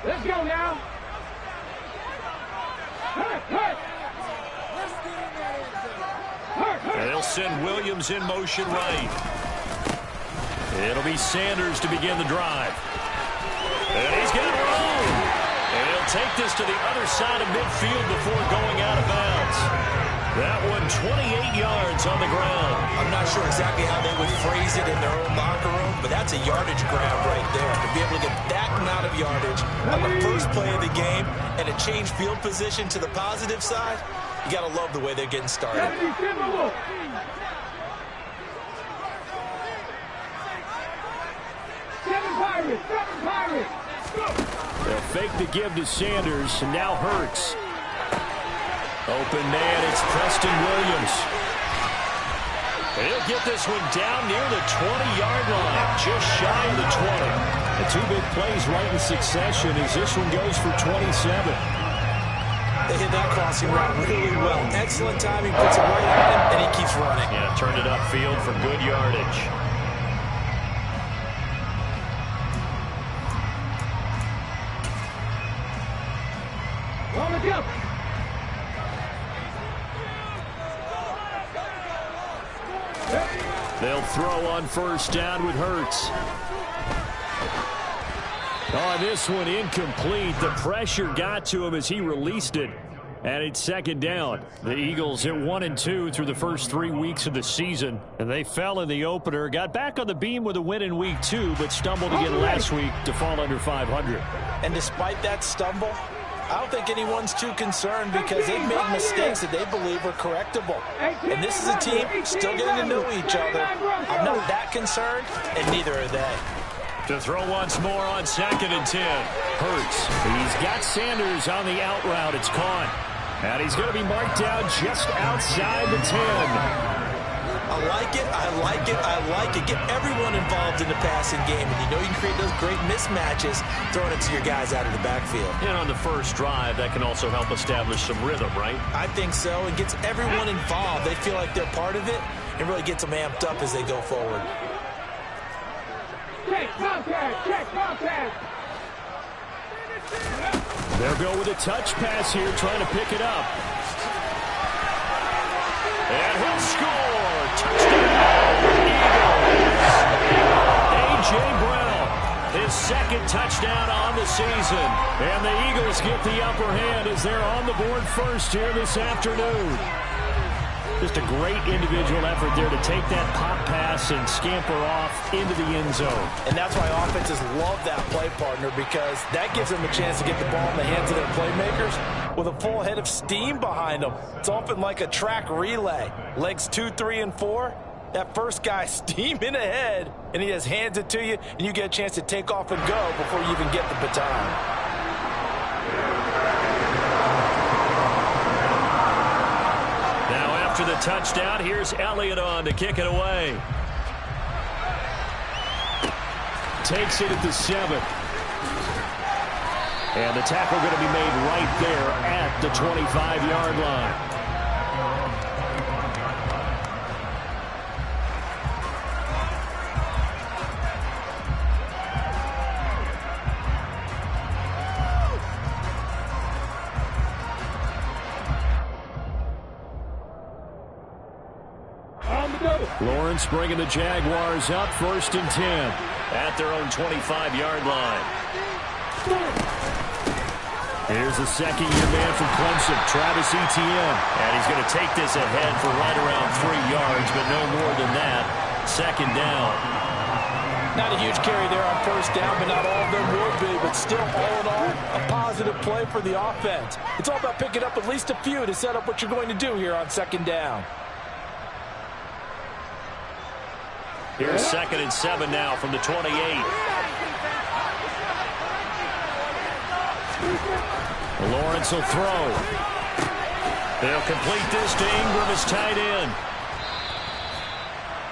Let's go now. And they'll send Williams in motion right. It'll be Sanders to begin the drive. And he's got room. And he'll take this to the other side of midfield before going out of bounds. That one 28 yards on the ground. I'm not sure exactly how they would phrase it in their own locker room, but that's a yardage grab right there. To be able to get that amount of yardage on the first play of the game and a change field position to the positive side, you got to love the way they're getting started. They'll fake the give to Sanders, and now Hurts. Open man, it's Preston Williams. He'll get this one down near the 20-yard line, just shy of the 20. The two big plays right in succession as this one goes for 27. They hit that crossing route really well. Excellent timing, puts it right on him, and he keeps running. Yeah, turned it upfield for good yardage. On the jump. They'll throw on first down with Hurts. On this one, incomplete. The pressure got to him as he released it. And it's second down. The Eagles at 1-2 through the first 3 weeks of the season. And they fell in the opener. Got back on the beam with a win in week 2, but stumbled again last week to fall under 500. And despite that stumble, I don't think anyone's too concerned because they've made mistakes that they believe are correctable. And this is a team still getting to know each other. I'm not that concerned, and neither are they. To throw once more on 2nd and 10. Hurts. He's got Sanders on the out route. It's caught. And he's going to be marked down just outside the 10. I like it, I like it, I like it. Get everyone involved in the passing game, and you know you can create those great mismatches throwing it to your guys out of the backfield. And on the first drive, that can also help establish some rhythm, right? I think so. It gets everyone involved. They feel like they're part of it, and really gets them amped up as they go forward. Check contact, check contact. They'll go with a touch pass here, trying to pick it up. And he'll score. Touchdown, Eagles. A.J. Brown, his second touchdown on the season. And the Eagles get the upper hand as they're on the board first here this afternoon. Just a great individual effort there to take that pop pass and scamper off into the end zone. And that's why offenses love that play partner, because that gives them a chance to get the ball in the hands of their playmakers with a full head of steam behind them. It's often like a track relay. Legs 2, 3, and 4. That first guy steaming ahead, and he just hands it to you, and you get a chance to take off and go before you even get the baton. After the touchdown, here's Elliott on to kick it away. Takes it at the 7. And the tackle going to be made right there at the 25-yard line. Lawrence bringing the Jaguars up 1st and 10 at their own 25-yard line. Here's the second-year man from Clemson, Travis Etienne. And he's going to take this ahead for right around 3 yards, but no more than that. Second down. Not a huge carry there on first down, but not all of them will be. But still, all in all, a positive play for the offense. It's all about picking up at least a few to set up what you're going to do here on second down. Here's 2nd and 7 now from the 28. Lawrence will throw. They'll complete this to Ingram as tight end.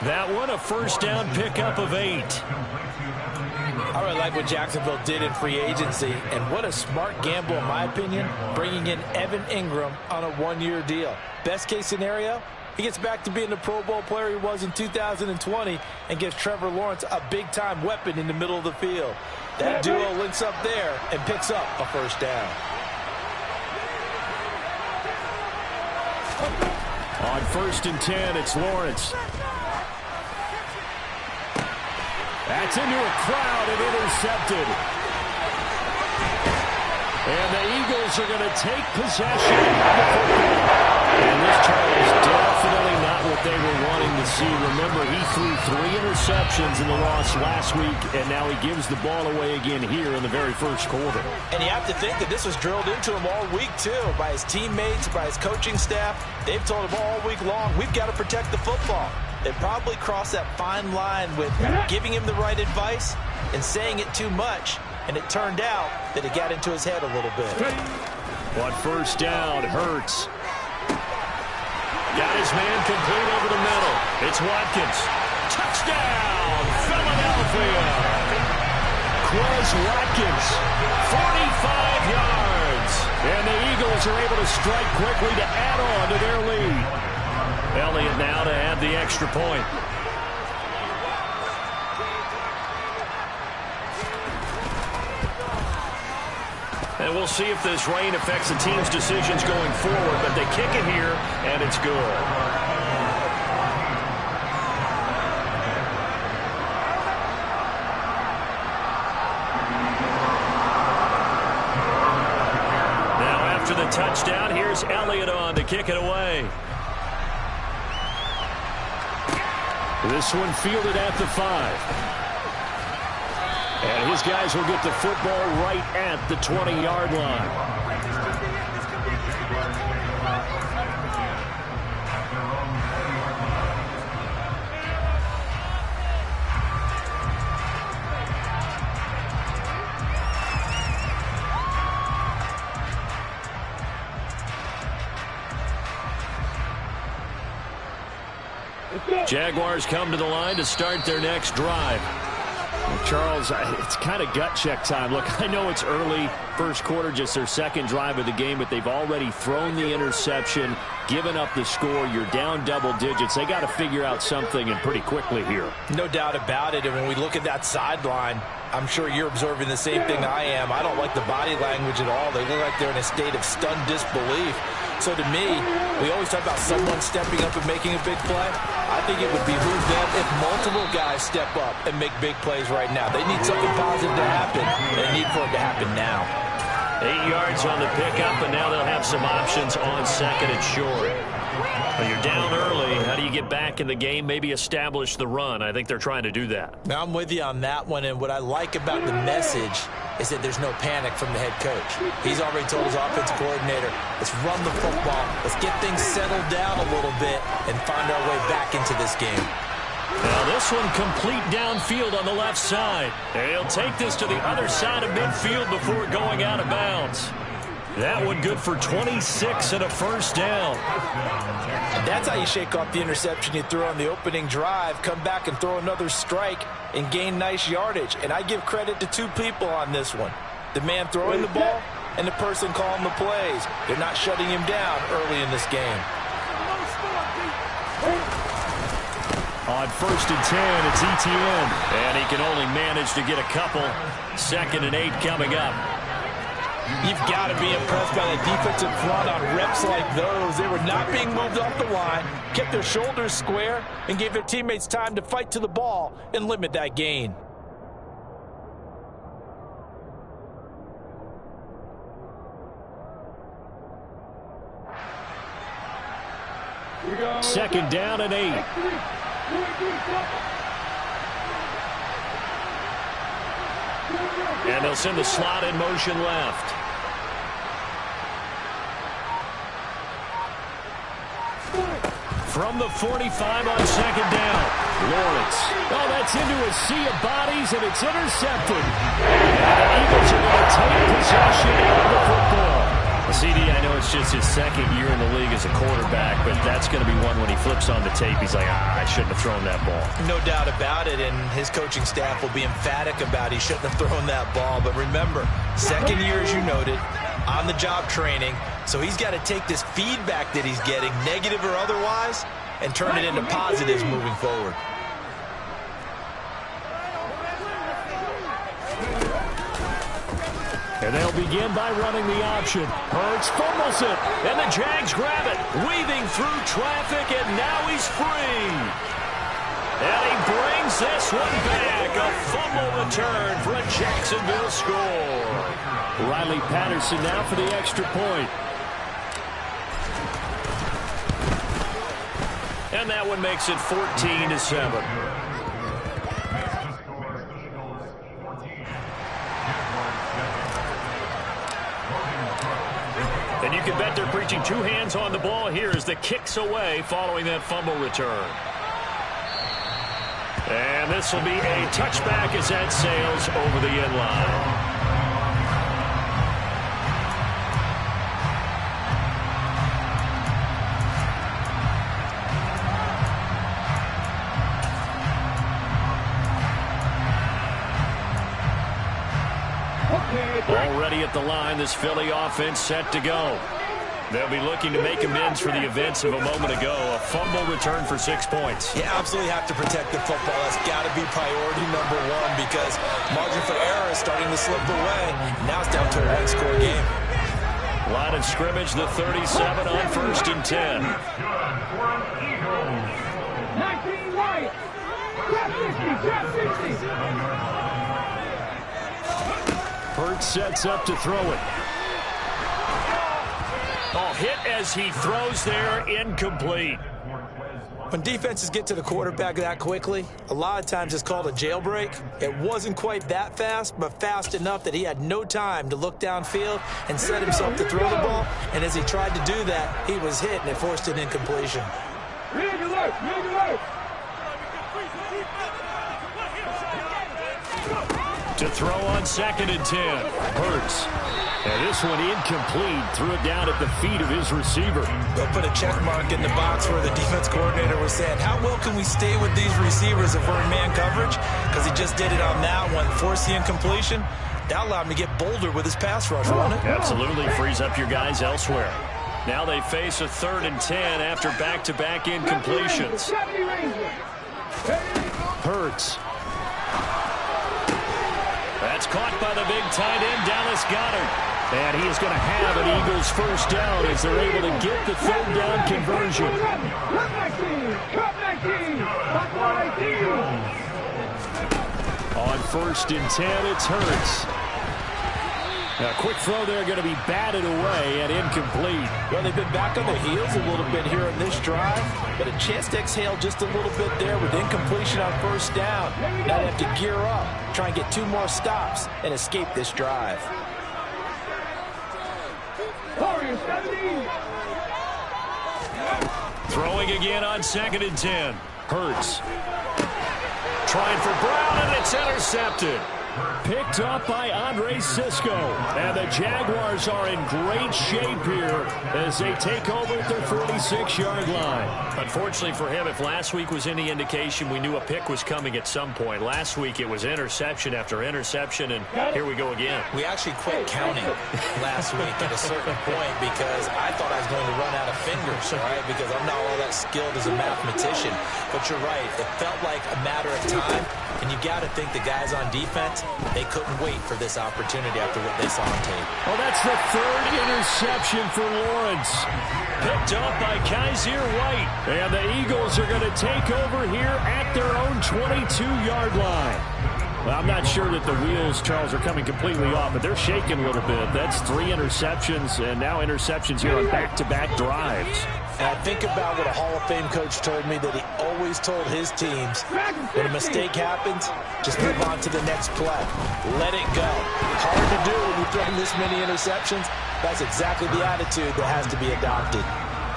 That one a first down pickup of 8. I really like what Jacksonville did in free agency, and what a smart gamble, in my opinion, bringing in Evan Ingram on a 1-year deal. Best case scenario, He gets back to being the Pro Bowl player he was in 2020 and gives Trevor Lawrence a big-time weapon in the middle of the field. That duo links up there and picks up a first down. On 1st and 10, it's Lawrence. That's into a crowd and intercepted. And the Eagles are going to take possession of the football. And this, Charles, definitely not what they were wanting to see. Remember, he threw 3 interceptions in the loss last week, and now he gives the ball away again here in the very first quarter. And you have to think that this was drilled into him all week, too, by his teammates, by his coaching staff. They've told him all week long, we've got to protect the football. They probably crossed that fine line with giving him the right advice and saying it too much. And it turned out that it got into his head a little bit. On 1st down, Hurts. Got his man complete over the middle. It's Watkins. Touchdown, Philadelphia. Quez Watkins, 45 yards. And the Eagles are able to strike quickly to add on to their lead. Elliott now to add the extra point. And we'll see if this rain affects the team's decisions going forward, but they kick it here, and it's good. Now after the touchdown, here's Elliott on to kick it away. This one fielded at the 5. And his guys will get the football right at the 20-yard line. Jaguars come to the line to start their next drive. Charles, it's kind of gut check time. Look, I know it's early, first quarter, just their second drive of the game, but they've already thrown the interception, given up the score. You're down double digits. They got to figure out something, and pretty quickly here. No doubt about it. And when we look at that sideline, I'm sure you're observing the same thing I am. I don't like the body language at all. They look like they're in a state of stunned disbelief. So to me, we always talk about someone stepping up and making a big play. I think it would behoove them if multiple guys step up and make big plays right now. They need something positive to happen. They need for it to happen now. 8 yards on the pickup, and now they'll have some options on second and short. Well, you're down early. How do you get back in the game? Maybe establish the run. I think they're trying to do that. Now, I'm with you on that one, and what I like about the message is that there's no panic from the head coach. He's already told his offensive coordinator, let's run the football, let's get things settled down a little bit and find our way back into this game. Now this one complete downfield on the left side. And he'll take this to the other side of midfield before going out of bounds. That one good for 26 and a first down. That's how you shake off the interception you threw on the opening drive, come back and throw another strike and gain nice yardage. And I give credit to two people on this one. The man throwing the ball and the person calling the plays. They're not shutting him down early in this game. On 1st and 10, it's Etienne. And he can only manage to get a couple. 2nd and 8 coming up. You've got to be impressed by the defensive front on reps like those. They were not being moved off the line, kept their shoulders square, and gave their teammates time to fight to the ball and limit that gain. Second down and 8. And they'll send the slot in motion left. From the 45 on 2nd down. Lawrence. Oh, that's into a sea of bodies, and it's intercepted. And the Eagles are going to take possession of the football. CD, I know it's just his 2nd year in the league as a quarterback, but that's going to be one when he flips on the tape. He's like, I shouldn't have thrown that ball. No doubt about it, and his coaching staff will be emphatic about he shouldn't have thrown that ball. But remember, 2nd year, as you noted, on-the-job training, so he's got to take this feedback that he's getting, negative or otherwise, and turn it into positives moving forward. And they'll begin by running the option. Hurts fumbles it, and the Jags grab it, weaving through traffic, and now he's free. And he brings this one back. A fumble return for a Jacksonville score. Riley Patterson now for the extra point. And that one makes it 14-7. And you can bet they're preaching two hands on the ball here as the kick's away following that fumble return. And this will be a touchback as that sails over the end line. Already at the line, this Philly offense set to go. They'll be looking to make amends for the events of a moment ago. A fumble return for 6 points. You absolutely have to protect the football. That's got to be priority number one because margin for error is starting to slip away. Now it's down to a one-score game. Line of scrimmage, the 37 on 1st and 10. 19 right. Trap 50. Hurts sets up to throw it. Oh, hit as he throws there, incomplete. When defenses get to the quarterback that quickly, a lot of times it's called a jailbreak. It wasn't quite that fast, but fast enough that he had no time to look downfield and set himself to throw the ball. And as he tried to do that, he was hit and it forced an incompletion. To throw on 2nd and 10. Hurts. And this one incomplete. Threw it down at the feet of his receiver. They'll put a check mark in the box where the defense coordinator was saying, how well can we stay with these receivers if we're in man coverage? Because he just did it on that one. Forced the incompletion. That allowed him to get bolder with his pass rush, won't it? Absolutely frees up your guys elsewhere. Now they face a 3rd and 10 after back-to-back incompletions. Hurts. That's caught by the big tight end, Dallas Goedert. And he is going to have an Eagles first down as they're able to get the 3rd down conversion. On 1st and 10, it's Hurts. A quick throw there going to be batted away and incomplete. Well, they've been back on their heels a little bit here in this drive, but a chance to exhale just a little bit there with incompletion on 1st down. Now they have to gear up, try and get 2 more stops, and escape this drive. Throwing again on 2nd and 10. Hurts. Trying for Brown, and it's intercepted. Picked up by Andre Sisco. And the Jaguars are in great shape here as they take over at their 46-yard line. Unfortunately for him, if last week was any indication, we knew a pick was coming at some point. Last week it was interception after interception, and here we go again. We actually quit counting last week at a certain point because I thought I was going to run out of fingers, right? Because I'm not all that skilled as a mathematician. But you're right. It felt like a matter of time, and you got to think the guys on defense, they couldn't wait for this opportunity after what they saw on tape. Oh, that's the 3rd interception for Lawrence. Picked up by Kaiser White. And the Eagles are going to take over here at their own 22-yard line. Well, I'm not sure that the wheels, Charles, are coming completely off, but they're shaking a little bit. That's 3 interceptions, and now interceptions here on back-to-back drives. And I think about what a Hall of Fame coach told me that he always told his teams, when a mistake happens, just move on to the next play. Let it go. Hard to do when you've thrown this many interceptions. That's exactly the attitude that has to be adopted.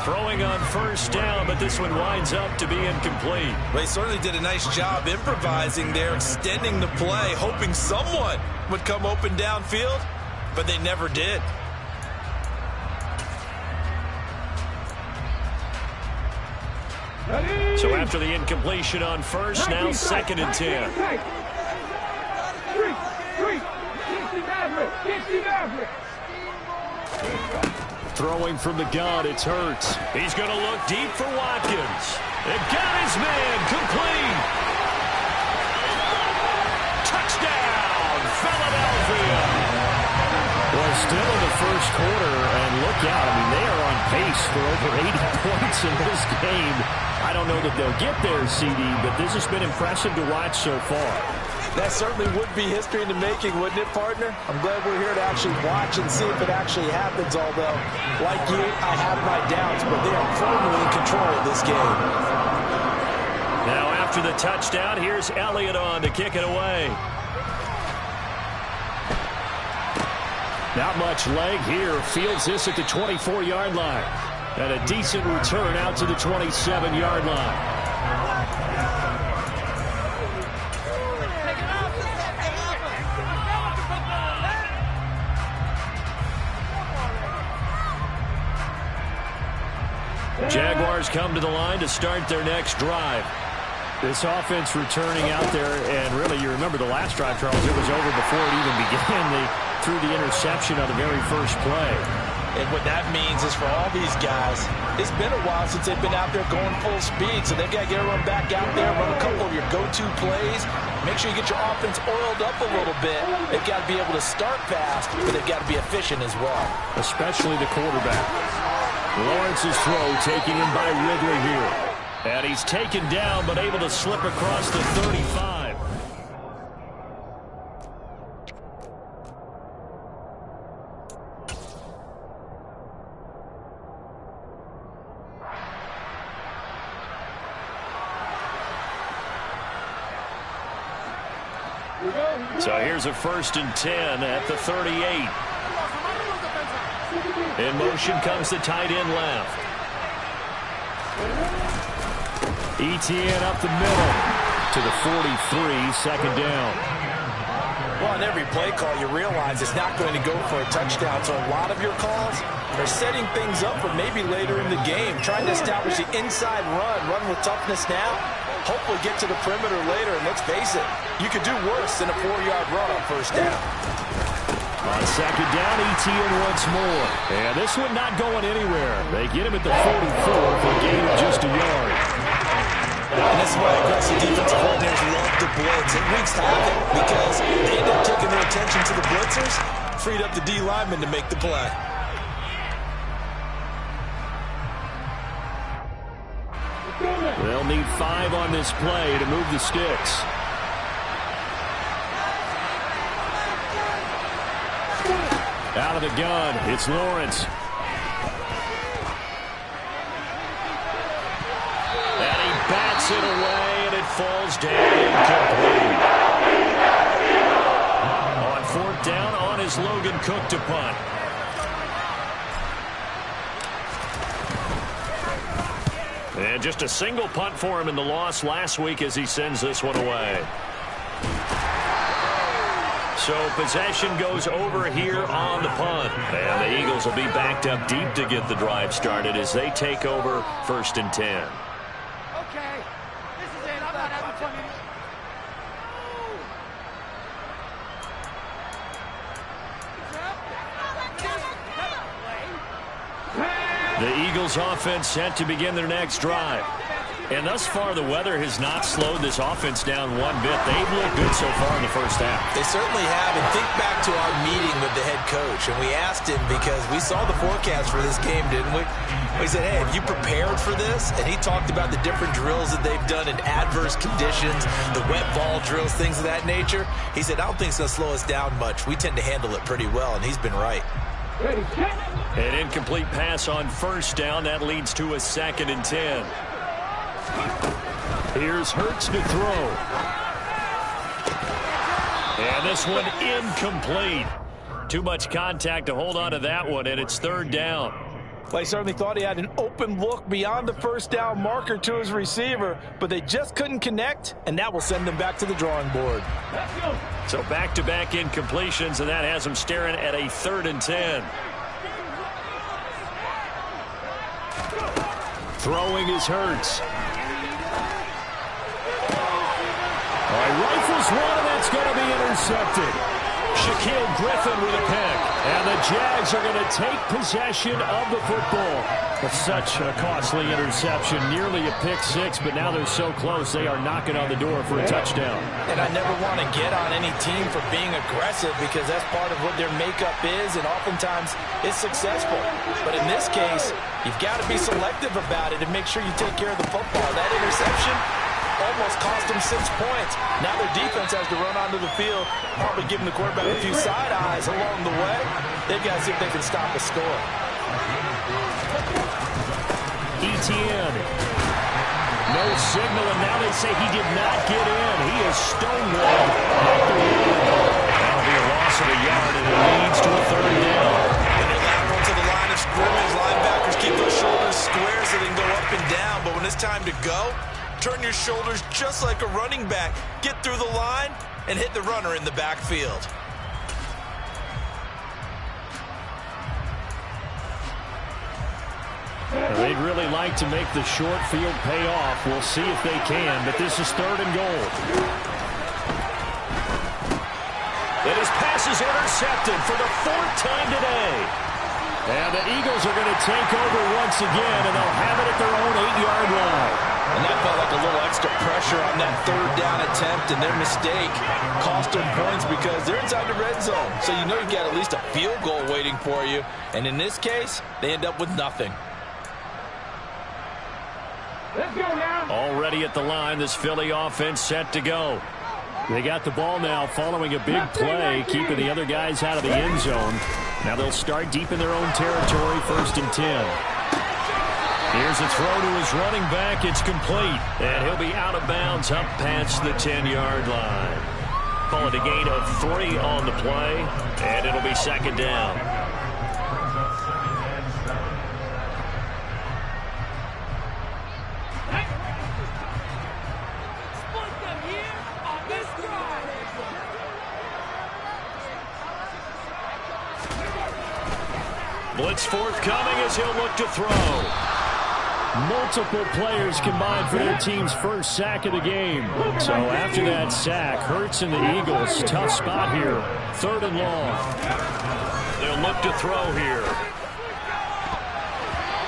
Throwing on 1st down, but this one winds up to be incomplete. They certainly did a nice job improvising there, extending the play, hoping someone would come open downfield, but they never did. So after the incompletion on 1st, now 2nd and 10. Throwing from the gun, it's Hurts. He's going to look deep for Watkins. It got his man complete. Touchdown, Philadelphia. Well, still in the first quarter, and look out. I mean, they are on pace for over 80 points in this game. I don't know that they'll get there, CD, but this has been impressive to watch so far. That certainly would be history in the making, wouldn't it, partner? I'm glad we're here to actually watch and see if it actually happens, although, like you, I have my doubts, but they are firmly in control of this game. Now, after the touchdown, here's Elliott on to kick it away. Not much leg here. Fields this at the 24-yard line. And a decent return out to the 27-yard line. Jaguars come to the line to start their next drive. This offense returning out there, and really, you remember the last drive, Charles, it was over before it even began. They threw the interception on the very first play. And what that means is for all these guys, it's been a while since they've been out there going full speed, so they've got to get everyone back out there, run a couple of your go-to plays, make sure you get your offense oiled up a little bit. They've got to be able to start fast, but they've got to be efficient as well. Especially the quarterback. Lawrence's throw taking him by Ridley here. And he's taken down, but able to slip across the 35. So here's a 1st and 10 at the 38. In motion comes the tight end left. ETN up the middle to the 43, second down. Well, on every play call, you realize it's not going to go for a touchdown, so a lot of your calls are setting things up for maybe later in the game, trying to establish the inside run with toughness now, hopefully get to the perimeter later, and let's face it, you could do worse than a 4-yard run on first down. On second down, ETN once more. And this one not going anywhere. They get him at the 44 for a gain of just a yard. And this is why aggressive defensive coordinators love to blitz. It wreaks havoc because they end up taking their attention to the blitzers, freed up the D lineman to make the play. They'll need 5 on this play to move the sticks. Out of the gun, it's Lawrence. And he bats it away, and it falls down incomplete. On 4th down, on is Logan Cook to punt. And just a single punt for him in the loss last week as he sends this one away. So possession goes over here on the punt. And the Eagles will be backed up deep to get the drive started as they take over 1st and 10. Okay, this is it. I'm not having fun anymore. The Eagles offense set to begin their next drive. And thus far, the weather has not slowed this offense down one bit. They've looked good so far in the first half. They certainly have. And think back to our meeting with the head coach. And we asked him because we saw the forecast for this game, didn't we? We said, hey, have you prepared for this? And he talked about the different drills that they've done in adverse conditions, the wet ball drills, things of that nature. He said, I don't think it's going to slow us down much. We tend to handle it pretty well, and he's been right. An incomplete pass on 1st down. That leads to a 2nd and 10. Here's Hurts to throw. And this one incomplete. Too much contact to hold on to that one, and it's 3rd down. Well, he certainly thought he had an open look beyond the 1st down marker to his receiver, but they just couldn't connect, and that will send them back to the drawing board. So back-to-back incompletions, and that has them staring at a 3rd and 10. Throwing is Hurts. All right, rifles one, and that's going to be intercepted. Shaquille Griffin with a pick. And the Jags are going to take possession of the football. That's such a costly interception. Nearly a pick six, but now they're so close they are knocking on the door for a touchdown. And I never want to get on any team for being aggressive because that's part of what their makeup is, and oftentimes it's successful. But in this case, you've got to be selective about it and make sure you take care of the football. That interception almost cost them 6 points. Now their defense has to run onto the field, probably giving the quarterback a few side eyes along the way. They've got to see if they can stop a score. Etienne. No signal, and now they say he did not get in. He is stonewalled. That'll be a loss of a yard, and it leads to a third down. When you're lateral to the line of scrimmage, linebackers keep those shoulders square so they can go up and down. But when it's time to go, turn your shoulders just like a running back. Get through the line and hit the runner in the backfield. They'd really like to make the short field pay off. We'll see if they can, but this is third and goal. And his pass is intercepted for the fourth time today. And the Eagles are going to take over once again, and they'll have it at their own 8-yard line. And that felt like a little extra pressure on that third down attempt, and their mistake cost them points because they're inside the red zone. So you know you've got at least a field goal waiting for you. And in this case, they end up with nothing. Let's go now. Already at the line, this Philly offense set to go. They got the ball now following a big play, keeping the other guys out of the end zone. Now they'll start deep in their own territory, 1st and 10. Here's a throw to his running back. It's complete. And he'll be out of bounds up past the 10-yard line. Call it a gain of 3 on the play, and it'll be second down. Blitz forthcoming as he'll look to throw. Multiple players combined for their team's first sack of the game. So after that sack, Hurts and the Eagles, tough spot here. 3rd and long. They'll look to throw here.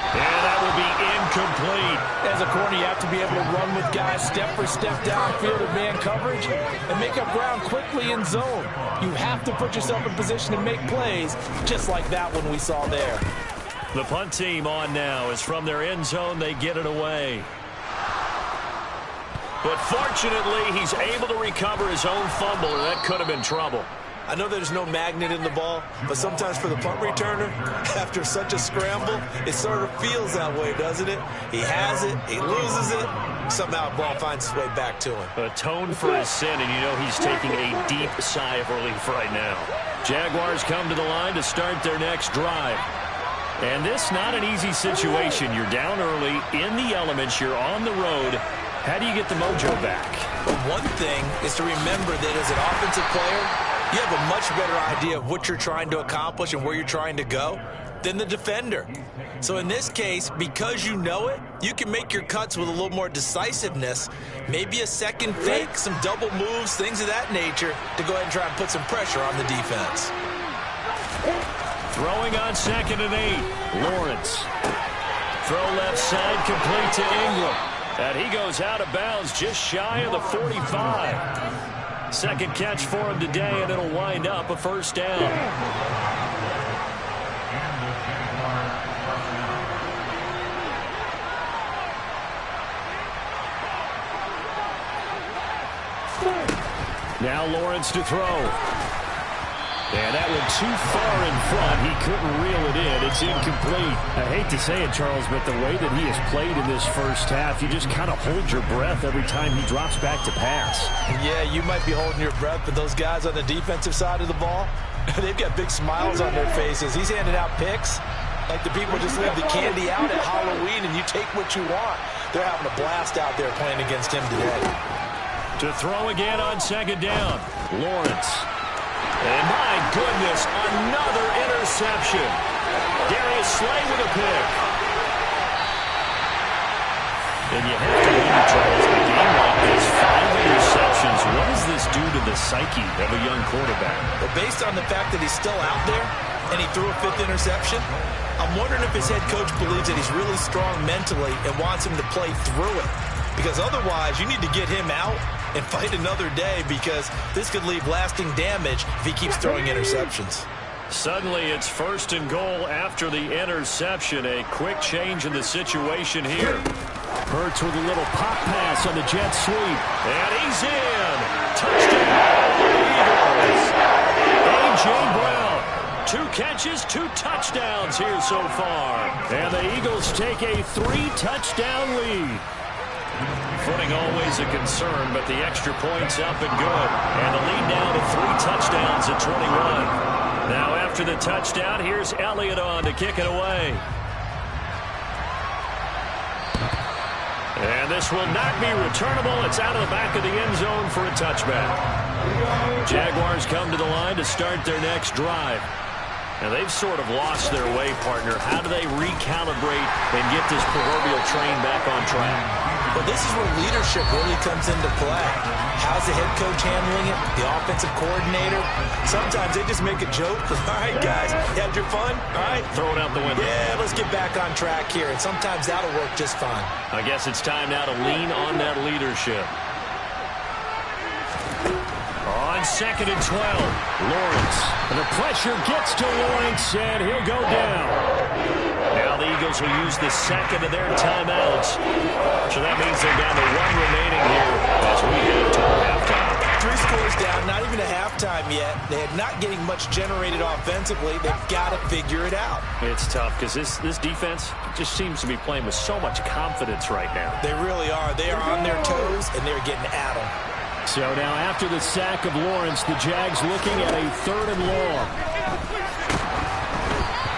And that will be incomplete. As a corner, you have to be able to run with guys step for step downfield in man coverage and make up ground quickly in zone. You have to put yourself in position to make plays, just like that one we saw there. The punt team on now is from their end zone. They get it away. But fortunately, he's able to recover his own fumble, or that could have been trouble. I know there's no magnet in the ball, but sometimes for the punt returner, after such a scramble, it sort of feels that way, doesn't it? He has it, he loses it, somehow the ball finds its way back to him. Atone for his sin, and you know he's taking a deep sigh of relief right now. Jaguars come to the line to start their next drive. And this not an easy situation. You're down early, in the elements, you're on the road. How do you get the mojo back? One thing is to remember that as an offensive player, you have a much better idea of what you're trying to accomplish and where you're trying to go than the defender. So in this case, because you know it, you can make your cuts with a little more decisiveness, maybe a second fake, some double moves, things of that nature, to go ahead and try and put some pressure on the defense. Throwing on 2nd and 8. Lawrence. Throw left side, complete to Ingram. And he goes out of bounds just shy of the 45. Second catch for him today, and it'll wind up a first down. Now Lawrence to throw. And that went too far in front. He couldn't reel it in. It's incomplete. I hate to say it, Charles, but the way that he has played in this first half, you just kind of hold your breath every time he drops back to pass. Yeah, you might be holding your breath, but those guys on the defensive side of the ball, they've got big smiles on their faces. He's handing out picks like the people just leave the candy out at Halloween and you take what you want. They're having a blast out there playing against him today. To throw again on 2nd down. Lawrence. And my goodness, another interception. Darius Slay with a pick. And you have to wonder, Charles, in a game like this, 5 interceptions interceptions. What does this do to the psyche of a young quarterback? Well, based on the fact that he's still out there and he threw a 5th interception, I'm wondering if his head coach believes that he's really strong mentally and wants him to play through it. Because otherwise, you need to get him out and fight another day, because this could leave lasting damage if he keeps throwing interceptions. Suddenly, it's 1st and goal after the interception. A quick change in the situation here. Hurts with a little pop pass on the jet sweep. And he's in. Touchdown, Eagles. A.J. Brown. 2 catches, 2 touchdowns here so far. And the Eagles take a 3-touchdown lead. Footing always a concern, but the extra point's up and good. And the lead now to 3 touchdowns at 21. Now after the touchdown, here's Elliott on to kick it away. And this will not be returnable. It's out of the back of the end zone for a touchback. Jaguars come to the line to start their next drive. And they've sort of lost their way, partner. How do they recalibrate and get this proverbial train back on track? Well, this is where leadership really comes into play. How's the head coach handling it? The offensive coordinator? Sometimes they just make a joke. All right, guys, you had your fun? All right. Throw it out the window. Yeah, let's get back on track here. And sometimes that'll work just fine. I guess it's time now to lean on that leadership. On 2nd and 12, Lawrence. And the pressure gets to Lawrence, and he'll go down. Now the Eagles will use the 2nd of their timeouts. So that means they're down to 1 remaining here as we head toward halftime. 3 scores down, not even a halftime yet. They're not getting much generated offensively. They've got to figure it out. It's tough because this defense just seems to be playing with so much confidence right now. They really are. They are on their toes, and they're getting at them. So now after the sack of Lawrence, the Jags looking at a 3rd and long.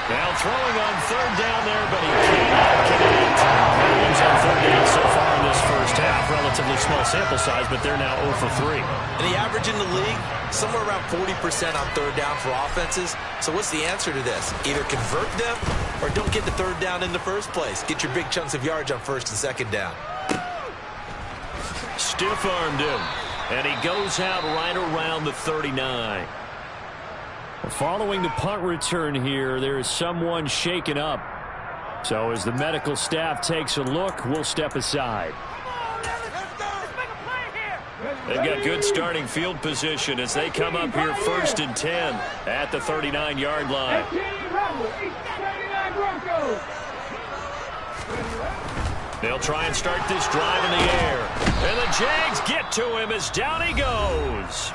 Now throwing on 3rd down there, but he cannot connect. Williams on 3rd down so far in this first half. Relatively small sample size, but they're now 0 for 3. And the average in the league, somewhere around 40% on 3rd down for offenses. So what's the answer to this? Either convert them or don't get the 3rd down in the first place. Get your big chunks of yards on 1st and 2nd down. Stiff-armed him. And he goes out right around the 39. Following the punt return here, there is someone shaken up. So as the medical staff takes a look, we'll step aside. They've got good starting field position as they come up here 1st and 10 at the 39-yard line. They'll try and start this drive in the air. And the Jags get to him as down he goes.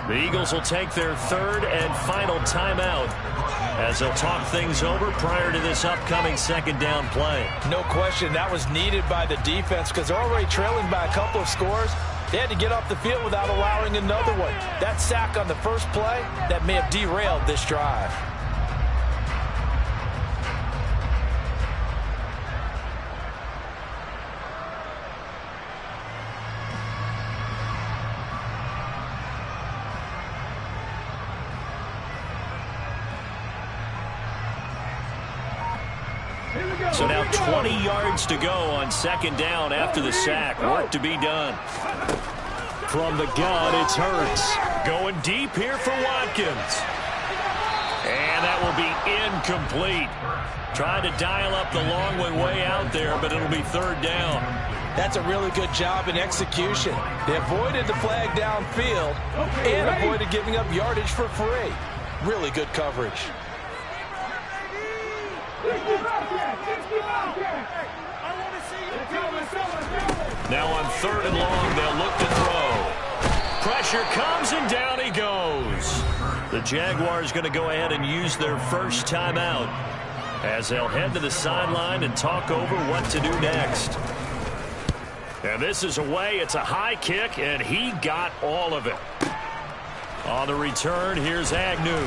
The Eagles will take their 3rd and final timeout as they'll talk things over prior to this upcoming 2nd down play. No question, that was needed by the defense because they're already trailing by a couple of scores. They had to get off the field without allowing another one. That sack on the first play, that may have derailed this drive. So now 20 yards to go on 2nd down after the sack. Work to be done. From the gun, it's Hurts. Going deep here for Watkins. And that will be incomplete. Trying to dial up the long way out there, but it'll be 3rd down. That's a really good job in execution. They avoided the flag downfield and avoided giving up yardage for free. Really good coverage. Now on 3rd and long, they'll look to throw. Pressure comes, and down he goes. The Jaguars going to go ahead and use their first timeout as they'll head to the sideline and talk over what to do next. And this is away. It's a high kick, and he got all of it. On the return, here's Agnew.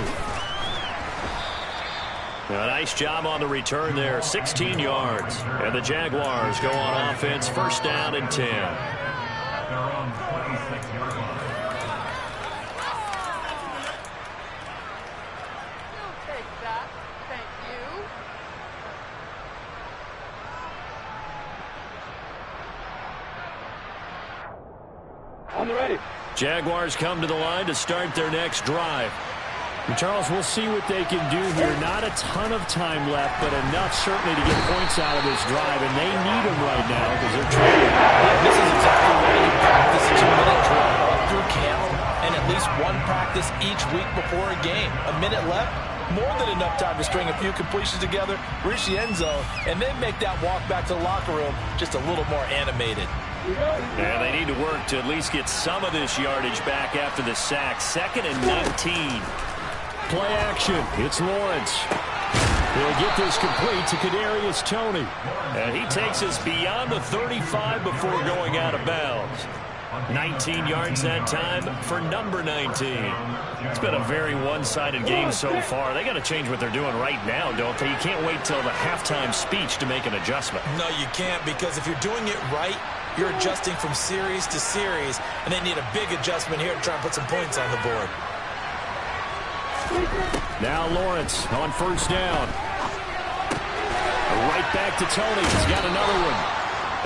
A nice job on the return there, 16 yards. And the Jaguars go on offense, 1st down and 10. On the ready. Jaguars come to the line to start their next drive. And Charles, we'll see what they can do here. Not a ton of time left, but enough certainly to get points out of this drive, and they need them right now because they're trailing. Yeah, this is exactly why you practice a 2-minute drill all through camp and at least one practice each week before a game. A minute left, more than enough time to string a few completions together, reach the end zone, and then make that walk back to the locker room just a little more animated. And they need to work to at least get some of this yardage back after the sack. 2nd and 19. Play action. It's Lawrence. He'll get this complete to Kadarius Toney. And he takes us beyond the 35 before going out of bounds. 19 yards that time for number 19. It's been a very one-sided game so far. They got to change what they're doing right now, don't they? You can't wait till the halftime speech to make an adjustment. No, you can't, because if you're doing it right, you're adjusting from series to series, and they need a big adjustment here to try and put some points on the board. Now Lawrence on first down. Right back to Toney. He's got another one.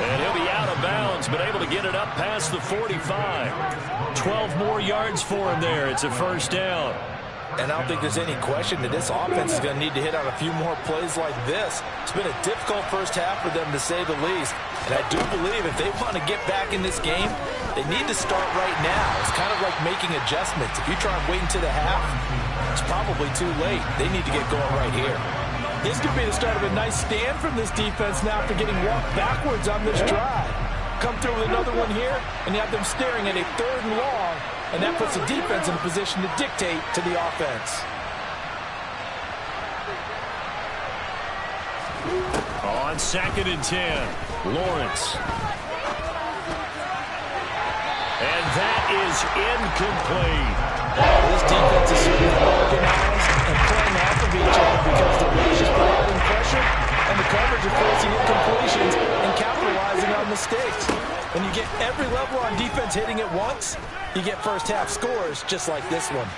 And he'll be out of bounds, but able to get it up past the 45. 12 more yards for him there. It's a first down. And I don't think there's any question that this offense is going to need to hit on a few more plays like this. It's been a difficult first half for them, to say the least. And I do believe if they want to get back in this game, they need to start right now. It's kind of like making adjustments. If you try and wait until the half, it's probably too late. They need to get going right here. This could be the start of a nice stand from this defense now after getting walked backwards on this drive. Come through with another one here, and you have them staring at a 3rd and long, and that puts the defense in a position to dictate to the offense. On 2nd and 10, Lawrence. And that is incomplete. This defense is certainly organized and playing off of each other because the rush is providing pressure and the coverage is forcing incompletions and capitalizing on mistakes. When you get every level on defense hitting at once, you get first half scores just like this one.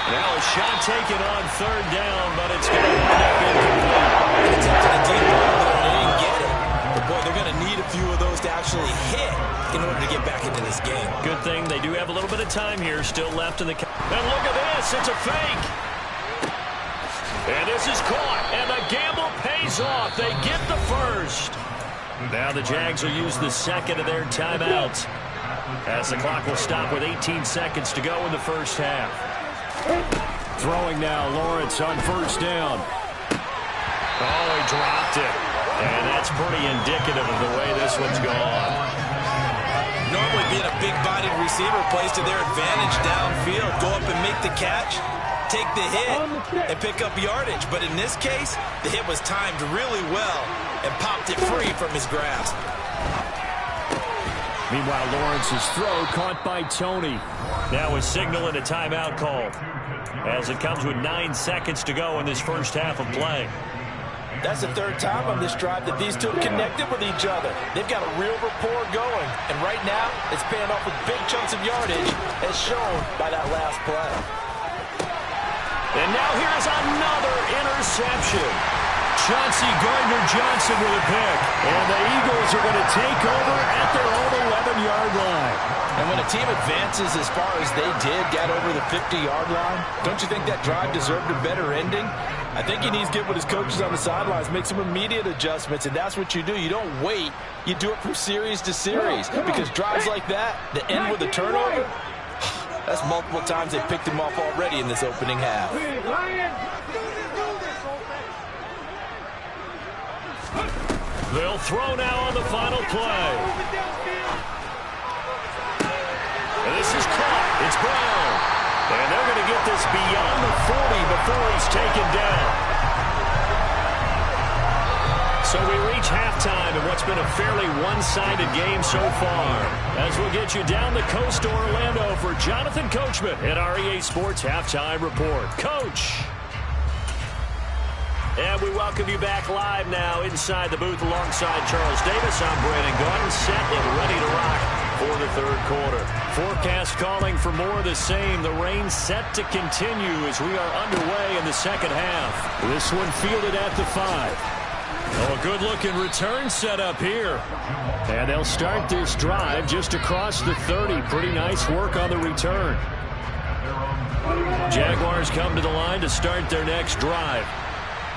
Now a shot taken on 3rd down, but it's going to end up incomplete. It's up to the deep ball there, and they didn't get it. But boy, they're going to need a few of those to actually hit in order to get back into this game. Good thing they do have a little bit of time here still left in the... And look at this, it's a fake. And this is caught, and the gamble pays off. They get the first. Now the Jags will use the 2nd of their timeouts, as the clock will stop with 18 seconds to go in the first half. Throwing now, Lawrence on first down. Oh, he dropped it. And that's pretty indicative of the way this one's gone. Normally being a big-bodied receiver plays to their advantage downfield. Go up and make the catch, take the hit, and pick up yardage. But in this case, the hit was timed really well and popped it free from his grasp. Meanwhile, Lawrence's throw caught by Toney. Now a signal and a timeout call, as it comes with 9 seconds to go in this first half of play. That's the 3rd time on this drive that these two have connected with each other. They've got a real rapport going. And right now, it's paying off with big chunks of yardage, as shown by that last play. And now here's another interception. Chauncey Gardner-Johnson with a pick. And the Eagles are going to take over at their own 11-yard line. And when a team advances as far as they did, got over the 50-yard line, don't you think that drive deserved a better ending? I think he needs to get with his coaches on the sidelines, make some immediate adjustments, and that's what you do. You don't wait. You do it from series to series, because drives like that end with a turnover, that's multiple times they picked him off already in this opening half. They'll throw now on the final play. And this is caught. It's Brown. And they're going to get this beyond the 40 before he's taken down. So we reach halftime in what's been a fairly one-sided game so far. As we'll get you down the coast to Orlando for Jonathan Coachman at our EA Sports Halftime Report. Coach! And we welcome you back live now inside the booth alongside Charles Davis. I'm Brandon Gordon, set and ready to rock for the 3rd quarter. Forecast calling for more of the same. The rain set to continue as we are underway in the 2nd half. This one fielded at the 5. Oh, a good-looking return set up here. And they'll start this drive just across the 30. Pretty nice work on the return. Jaguars come to the line to start their next drive.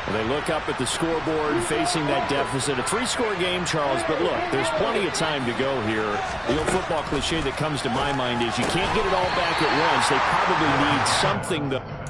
Well, they look up at the scoreboard facing that deficit. A 3-score game, Charles, but look, there's plenty of time to go here. The old football cliche that comes to my mind is you can't get it all back at once. They probably need something to...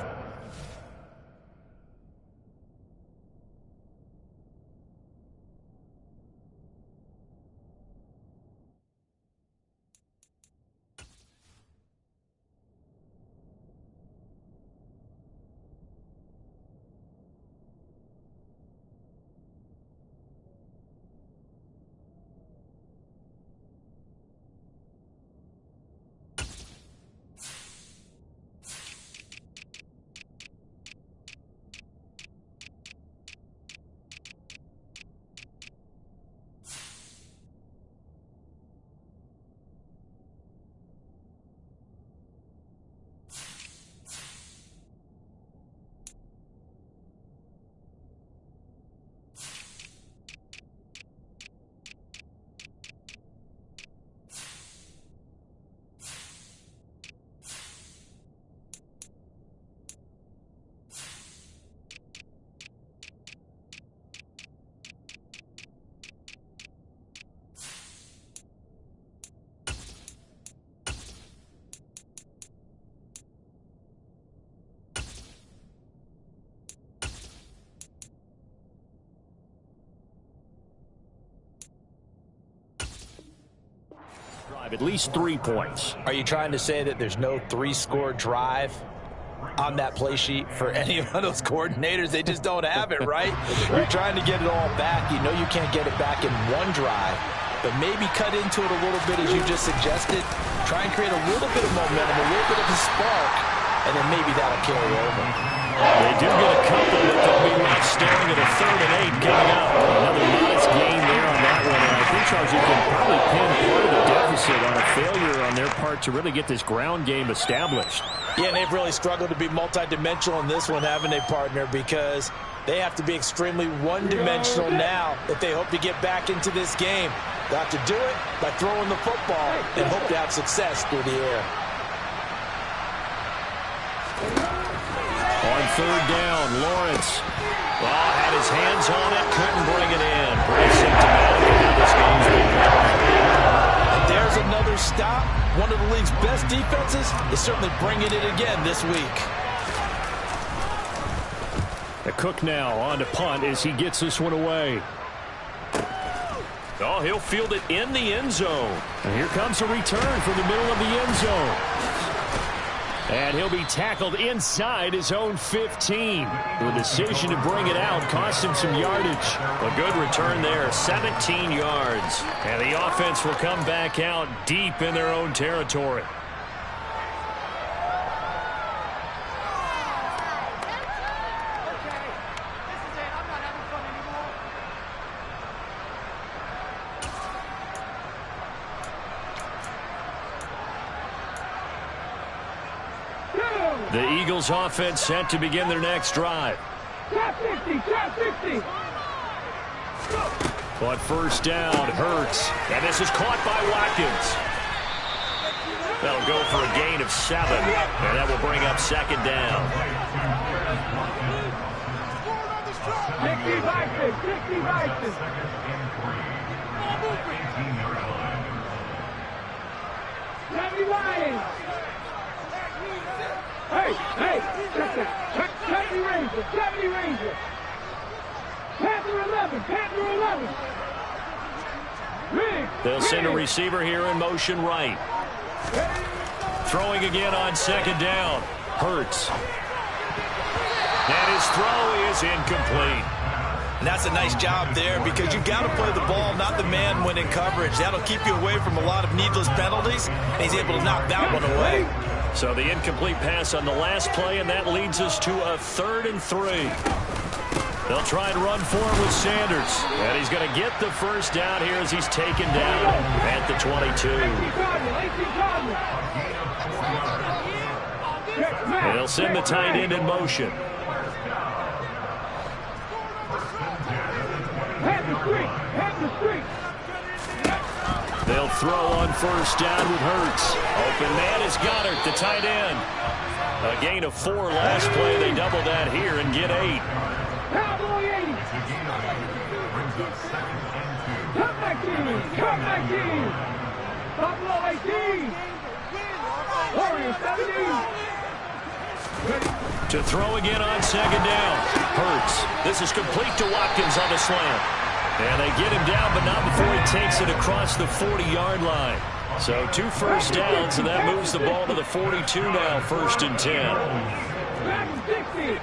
At least 3 points. Are you trying to say that there's no 3-score drive on that play sheet for any of those coordinators? They just don't have it, right? You're trying to get it all back. You know you can't get it back in one drive, but maybe cut into it a little bit as you just suggested. Try and create a little bit of momentum, a little bit of a spark, and then maybe that'll carry over. They do get a couple, but they'll be left staring at a 3rd and 8 coming up. Another modest gain there on that one, and I think, Charles, you can probably pin part of the deficit on a failure on their part to really get this ground game established. Yeah, and they've really struggled to be multidimensional in this one, haven't they, partner? Because they have to be extremely one-dimensional now if they hope to get back into this game. They have to do it by throwing the football and hope to have success through the air. On 3rd down, Lawrence. Well, had his hands on it, couldn't bring it in. Pretty symptomatic of how this game's been going. And there's another stop. One of the league's best defenses is certainly bringing it again this week. The Cook now on to punt as he gets this one away. Oh, he'll field it in the end zone. And here comes a return from the middle of the end zone. And he'll be tackled inside his own 15. The decision to bring it out cost him some yardage. A good return there, 17 yards. And the offense will come back out deep in their own territory. The Eagles offense set to begin their next drive. Top 50, top 50. On 1st down, Hurts. And this is caught by Watkins. That'll go for a gain of 7. And that will bring up 2nd down. 60 Vikings, 60 Vikings. Lions. Hey, check that. 70 Rangers, 70 Rangers. Panther 11, Panther 11. They'll send a receiver here in motion right. Throwing again on 2nd down. Hurts. And his throw is incomplete. And that's a nice job there because you've got to play the ball, not the man when in coverage. That'll keep you away from a lot of needless penalties, and he's able to knock that one away. So the incomplete pass on the last play, and that leads us to a 3rd and 3. They'll try and run forward with Sanders. And he's going to get the first down here as he's taken down at the 22. And they'll send the tight end in motion. They'll throw on first down with Hurts. Open man is Goddard, the tight end. A gain of 4 last play. They double that here and get 8. Cowboy 80. Come back team. Come back team. Buffalo 18. Warriors 17. To throw again on second down. Hurts. This is complete to Watkins on the slant. And they get him down, but not before he takes it across the 40-yard line. So 2 first downs, and that moves the ball to the 42 now, 1st and 10. Back to 60.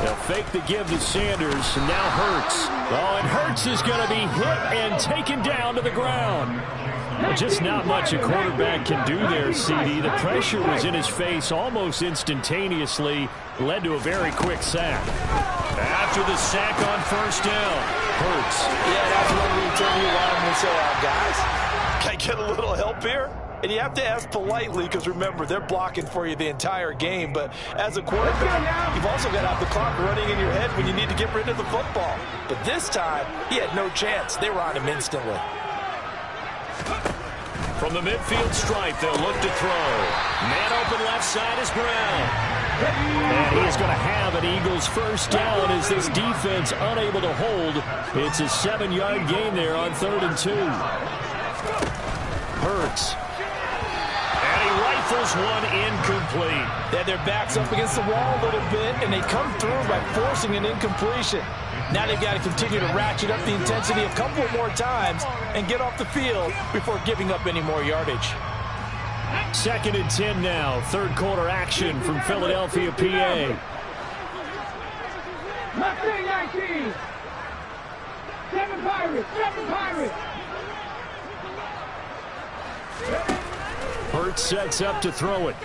They'll fake the give to Sanders, and now Hurts. Oh, and Hurts is going to be hit and taken down to the ground. Just not much a quarterback can do there, CD. The pressure was in his face almost instantaneously, led to a very quick sack. After the sack on first down, Hurts. Yeah, that's when we turn you around and say, guys, can I get a little help here? And you have to ask politely because, remember, they're blocking for you the entire game. But as a quarterback, you've also got to have the clock running in your head when you need to get rid of the football. But this time, he had no chance. They were on him instantly. From the midfield stripe, they'll look to throw. Man open left side is Brown. And he's going to have an Eagles first down as this defense unable to hold. It's a 7-yard gain there on 3rd and 2. Hurts. And he rifles one incomplete. They had their backs up against the wall a little bit, and they come through by forcing an incompletion. Now they've got to continue to ratchet up the intensity a couple more times and get off the field before giving up any more yardage. 2nd and 10 now. 3rd quarter action from Philadelphia, PA. Mustang 19. 7 Pirates. 7 Pirates. Hurts sets up to throw it.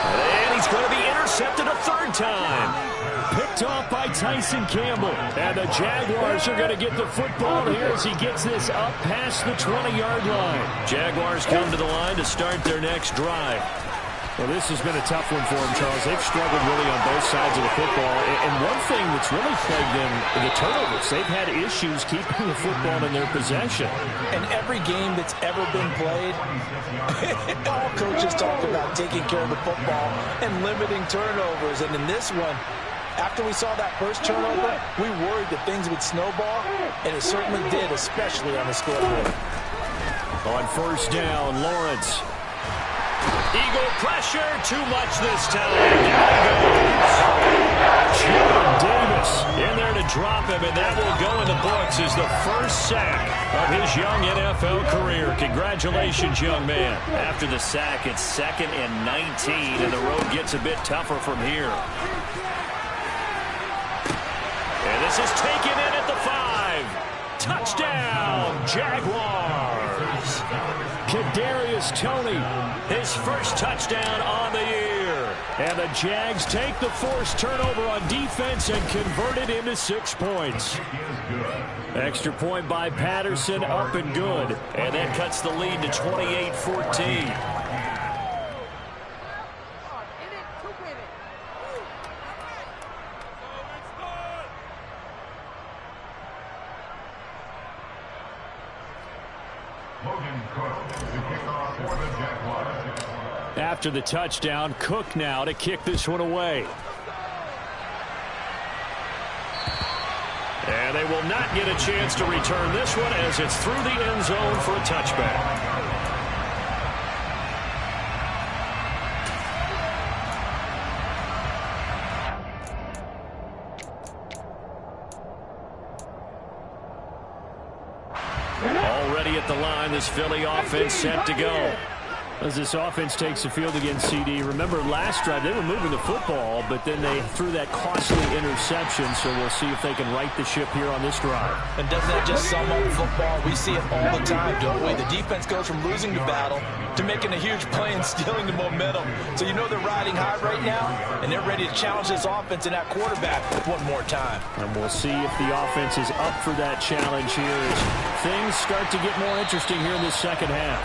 And he's going to be intercepted a 3rd time. Picked off by Tyson Campbell. And the Jaguars are going to get the football here as he gets this up past the 20-yard line. Jaguars come to the line to start their next drive. Well, this has been a tough one for them, Charles. They've struggled really on both sides of the football. And one thing that's really plagued them, the turnovers. They've had issues keeping the football in their possession. And every game that's ever been played, all coaches talk about taking care of the football and limiting turnovers. And in this one, after we saw that first turnover, we worried that things would snowball, and it certainly did, especially on the scoreboard. On first down, Lawrence. Eagle pressure, too much this time. Down he goes. John Davis in there to drop him, and that will go in the books as the first sack of his young NFL career. Congratulations, young man. After the sack, it's 2nd and 19, and the road gets a bit tougher from here. And this is taken in at the 5. Touchdown, Jaguars. Kadarius Toney, his first touchdown on the year. And the Jags take the forced turnover on defense and convert it into 6 points. Extra point by Patterson, up and good. And that cuts the lead to 28-14. After the touchdown, Cook now to kick this one away. And they will not get a chance to return this one as it's through the end zone for a touchback. Already at the line, this Philly offense set to go. As this offense takes the field against CD, remember last drive they were moving the football, but then they threw that costly interception, so we'll see if they can right the ship here on this drive. And doesn't that just sum up football? We see it all the time, don't we? The defense goes from losing the battle to making a huge play and stealing the momentum. So you know they're riding high right now, and they're ready to challenge this offense and that quarterback one more time. And we'll see if the offense is up for that challenge here as things start to get more interesting here in this second half.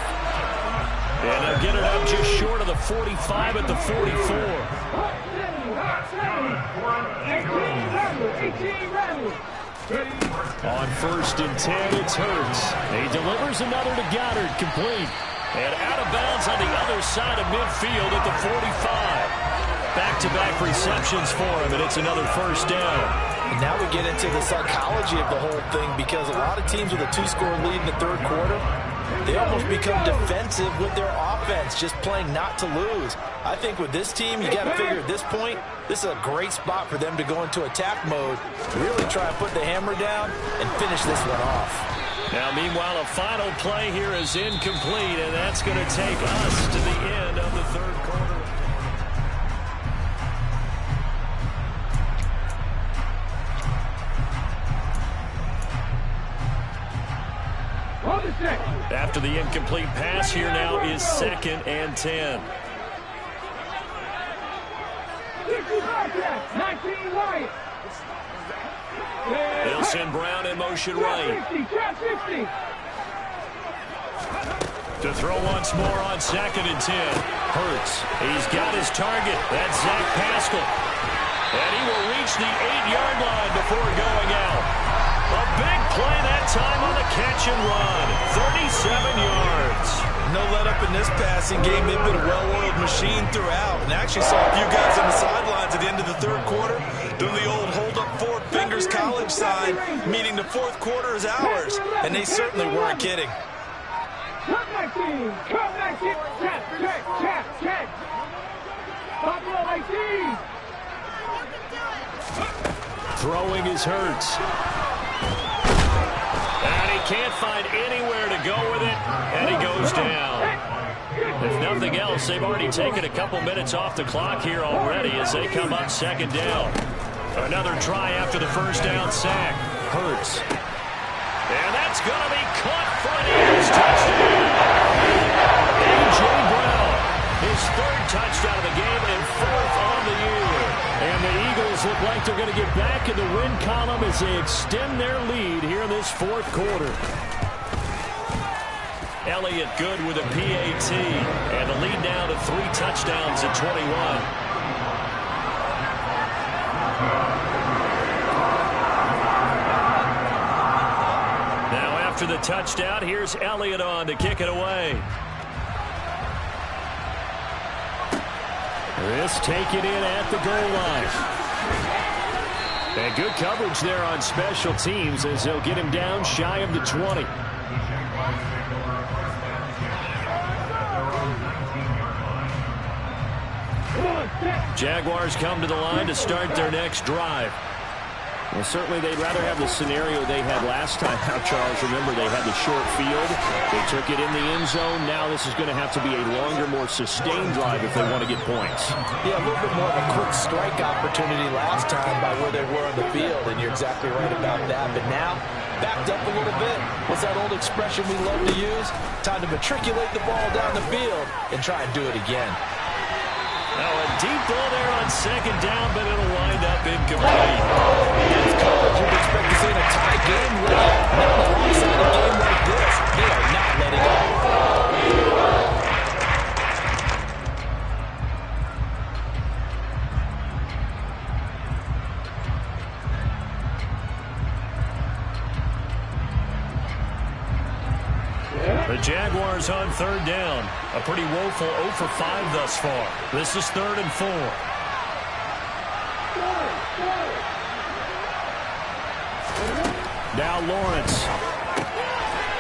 And they'll get it up just short of the 45 at the 44. 18 ready. On 1st and 10, it's Hurts. He delivers another to Goddard, complete. And out of bounds on the other side of midfield at the 45. Back-to-back receptions for him, and it's another first down. And now we get into the psychology of the whole thing, because a lot of teams with a 2-score lead in the third quarter, they almost become defensive with their offense, just playing not to lose. I think with this team, you got to figure at this point, this is a great spot for them to go into attack mode, really try and put the hammer down and finish this one off. Now, meanwhile, a final play here is incomplete, and that's going to take us to the end of the third quarter. After the incomplete pass, here now is 2nd and 10. 19 right. They'll send Brown in motion right. To throw once more on 2nd and 10. Hurts. He's got his target. That's Zach Pascal. And he will reach the 8-yard line before going out. A big play that time on the catch and run. 37 yards. No let up in this passing game. They've been a well-oiled machine throughout. And actually saw a few guys on the sidelines at the end of the third quarter doing the old hold up 4 fingers college sign, meaning the fourth quarter is ours. And they certainly weren't kidding. Come back team. Come back team. Check. Buffalo 18. Throwing is Hurts. And he can't find anywhere to go with it, and he goes down. If nothing else, they've already taken a couple minutes off the clock here already as they come up 2nd down. Another try after the first down sack. Hurts. And that's going to be caught for an Eagles touchdown. A.J. Brown, his 3rd touchdown of the game and 4th on the year. And the Eagles look like they're going to get back in the win column as they extend their lead here in this 4th quarter. Elliott good with a PAT. And the lead now to 3 touchdowns at 21. Now after the touchdown, here's Elliott on to kick it away. This taken in at the goal line. And good coverage there on special teams as they'll get him down shy of the 20. Jaguars come to the line to start their next drive. Well, certainly they'd rather have the scenario they had last time out, Charles. Remember, they had the short field. They took it in the end zone. Now this is going to have to be a longer, more sustained drive if they want to get points. Yeah, a little bit more of a quick strike opportunity last time by where they were on the field, and you're exactly right about that. But now, backed up a little bit. What's that old expression we love to use? Time to matriculate the ball down the field and try and do it again. Now a deep ball there on 2nd down, but it'll wind up incomplete. It's coverage you'd expect to see in a tie game. Now alongside a game like this, they are not letting up. The Jaguars on 3rd down. A pretty woeful 0 for 5 thus far. This is 3rd and 4. Now Lawrence.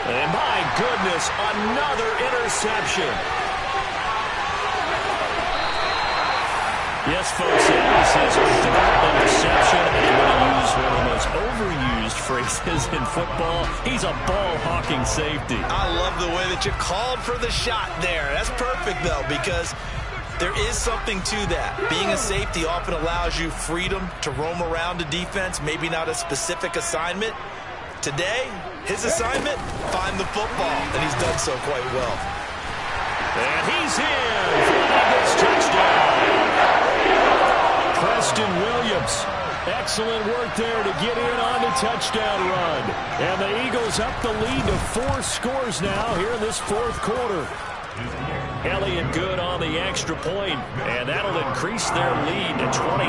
And my goodness, another interception. Yes, folks, that was his 3rd interception. And I'm going to use one of the most overused phrases in football. He's a ball-hawking safety. I love the way that you called for the shot there. That's perfect, though, because there is something to that. Being a safety often allows you freedom to roam around the defense, maybe not a specific assignment. Today, his assignment, find the football, and he's done so quite well. And he's in for an Eagles touchdown. Preston Williams. Excellent work there to get in on the touchdown run. And the Eagles up the lead to 4 scores now here in this 4th quarter. Elliott good on the extra point, and that'll increase their lead to 28.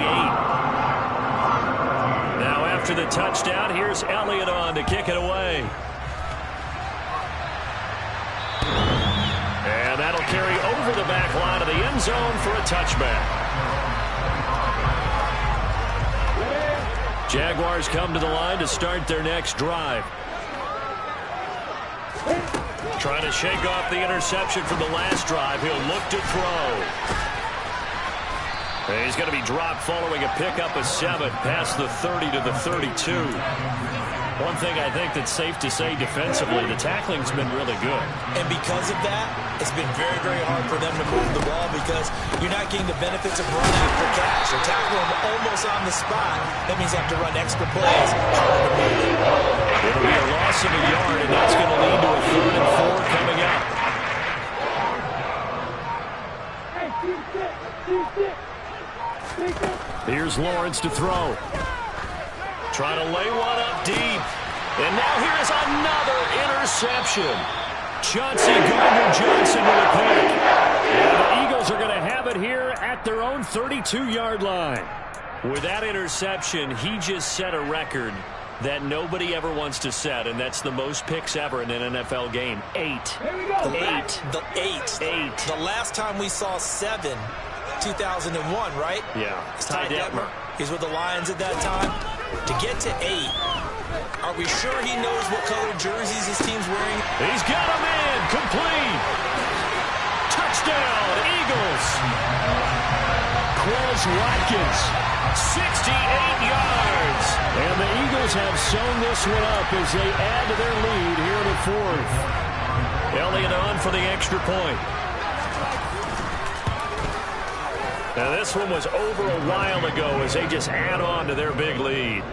Now after the touchdown. Here's Elliott on to kick it away. And that'll carry over the back line of the end zone for a touchback. Jaguars come to the line to start their next drive. Trying to shake off the interception from the last drive. He'll look to throw. And he's going to be dropped following a pickup of 7 past the 30 to the 32. One thing I think that's safe to say defensively, the tackling's been really good. And because of that, it's been very, very hard for them to move the ball because you're not getting the benefits of run after catch. They're tackling them almost on the spot. That means you have to run extra plays. Harder to move it. It'll be a loss of a yard, and that's going to lead to a 3rd and 4 coming up. Here's Lawrence to throw. Trying to lay one up deep. And now here's another interception. Chauncey Gardner-Johnson with a pick. And the Eagles are going to have it here at their own 32-yard line. With that interception, he just set a record that nobody ever wants to set, and that's the most picks ever in an NFL game. 8. The last time we saw 7, 2001, right? Yeah. It's Ty Detmer. He's with the Lions at that time. To get to 8, are we sure he knows what color jerseys his team's wearing? He's got him in. Complete. Touchdown, Eagles. Quez Watkins, 68 yards. And the Eagles have sewn this one up as they add to their lead here in the 4th. Elliott on for the extra point. Now this one was over a while ago as they just add on to their big lead.